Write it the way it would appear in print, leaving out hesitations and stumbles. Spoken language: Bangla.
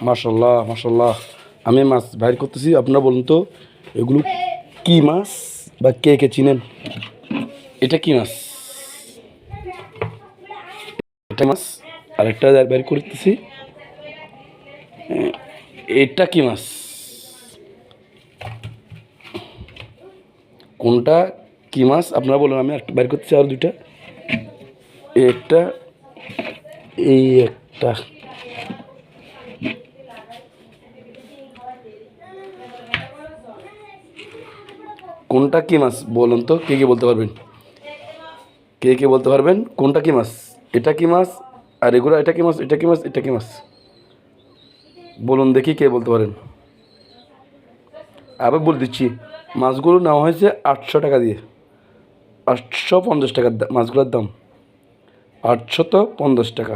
মাশাল্লাহ মাশাল্লাহ। আমি মাছ বাইর করতেছি, আপনারা বলুন তো এগুলো কি মাছ বা কে কে চিনেন? এটা কি মাছ? এটা মাছ। আরেকটা বাইর করতেছি, এটা কি মাছ? কোনটা কি মাছ আপনারা বলুন, আমি একটা বাইর করতেছি আর দুইটা। একটা, এই একটা। কোনটা কি মাছ বলুন তো, কে কে বলতে পারবেন? কে কে বলতে পারবেন কোনটা কি মাছ? এটা কি মাছ? আর এগুলো এটা কি মাছ? এটা কি মাছ? এটা কি মাছ? বলুন দেখি কে বলতে পারেন। আবার বলে দিচ্ছি, মাছগুলো নেওয়া হয়েছে 800 টাকা দিয়ে। 850 টাকার মাছগুলোর দাম 850 টাকা।